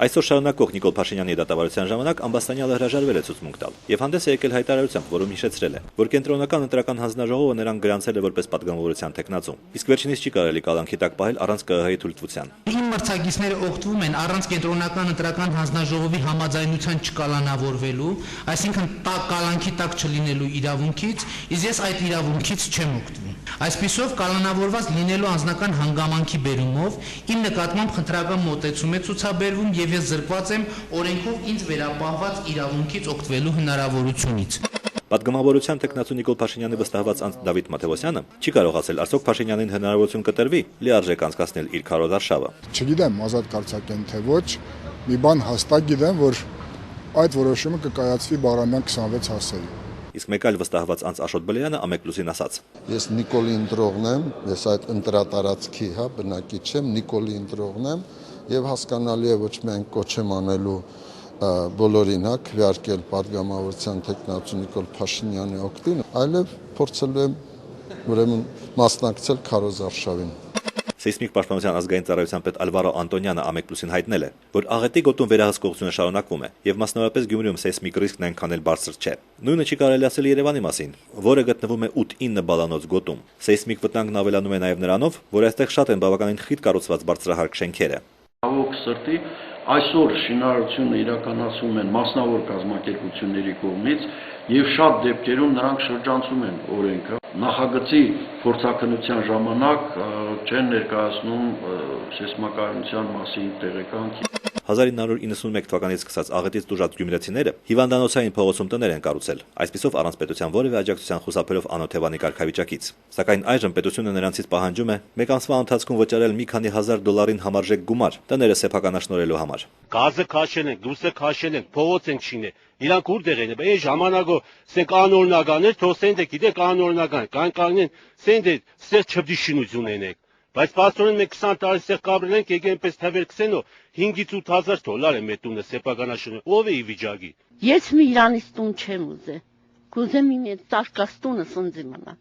Այսօր շարունակող Նիկոլ Փաշինյանի դատավարության ժամանակ Ամբաստանյանը հրաժարվել է ցուցմունք տալ եւ հանդես է եկել հայտարարությամբ, որում հիշեցրել է, որ կենտրոնական ընտրական հանձնաժողովը նրան գրանցել է որպես պատգամավորության տեխնացու, իսկ վերջինիս չի կարելի կալանքի տակ պահել առանց ԿԸՀ-ի թույլտվության։ Իմ մրցակիցները օգտվում են առանց կենտրոնական ընտրական հանձնաժողովի համաձայնության չկալանավորվելու, այսինքն կալանքի տակ չլինելու իրավունքից, իսկ ես այդ իրավունքից չեմ օգտվում։ Այսպիսով կալանավորված լինելու անձնական հանգամանքի բերումով իմ նկատմամբ խնդրական մոտեցում է ցուցաբերվում եւ ես զրկված եմ օրենքով ինձ վերապահված իրավունքից օգտվելու հնարավորությունից։ Պատգամավորության տեխնացու Նիկոլ Փաշինյանի վստահված անձ Դավիթ Մաթևոսյանը չի կարող ասել, արդյոք Փաշինյանին հնարավորություն կտրվի լիարժեք անցկացնել իր քարոզ արշավը։ Չգիտեմ ազատ կարծակեն թե ոչ, մի բան հաստատ գիտեմ, որ այդ որոշումը կկայացվի Բաղրամյան 26 հասցեին։ Իսկ մեկ այլ վստահված անձ Աշոտ Բլեյանը Ամեկլուսին ասաց. Ես Նիկոլի ընտրողն եմ, ես այդ ընտրատարածքի բնակիչ եմ, Նիկոլի ընտրողն եմ եւ հասկանալի է ոչ միայն կոչ եմ անելու բոլորին քվեարկել պատգամավորության տեխնացու Նիկոլ Փաշինյանի օգտին, այլև փորձելու եմ ուրեմն մասնակցել քարոզ արշավին։ Սեյսմիկ պաշտպանության ազգային ծառայության պետ Ալվարո Անտոնյանը Ամեկլուսին հայտնել է, որ աղետի գոտում վերահսկողությունը շարունակվում է եւ մասնավորապես Գյումրիում սեյսմիկ ռիսկն այնքան էլ բարձր չէ։ Նույնը չի կարելի ասել Երևանի մասին, որը գտնվում է 8-9 բալանոց գոտում։ Սեյսմիկ վտանգն ավելանում է նաեւ նրանով, որ այստեղ շատ են բավականին խիտ կառուցված բարձրահարկ շենքերը։ Ցավոք սրտի այսօր շինարարությունը իրականացվում են մասնավոր կազմակերպությունների կողմից եւ շատ դեպքերում նրանք շրջանցում են օրենքը։ Նախագծի փորձաքննության ժամանակ չեն ներկայացնում սեյսմակայունության մասին տեղեկանք։ 1991 թվականից սկսած աղետից տուժած գյումրեցիները հիվանդանոցային փողոցում տներ են կառուցել, այսպիսով առանց պետության որևէ աջակցության խուսափելով անօթևանի կարգավիճակից։ Սակայն այժմ պետությունը նրանցից պահանջում է մեկ ամսվա ընթացքում վճարել մի քանի հազար դոլարին համարժեք գումար տները սեփականաշնորհելու համար։ Գազը քաշել են, դուրսը քաշել են, փողոց են քշինել։ Իրանք ուր դեղեն են, այն ժամանակով սենք անօրինական էր, թող սենք գիտեք անօրինական, կան սենք սեր չբդիշինություն ենք։ Բայց պաստորեն մենք 20 տարի սեղ կաբրել ենք, եկել այնպես թվեր քսենո 5-ից 8,000 դոլար է մեր տունը սեփականաշնորհ։ Ով է ի վիճակի։ Ես մի Իրանից տուն չեմ ուզել։ Կուզեմ իմ այդ տարկած տունը սնձի մնա։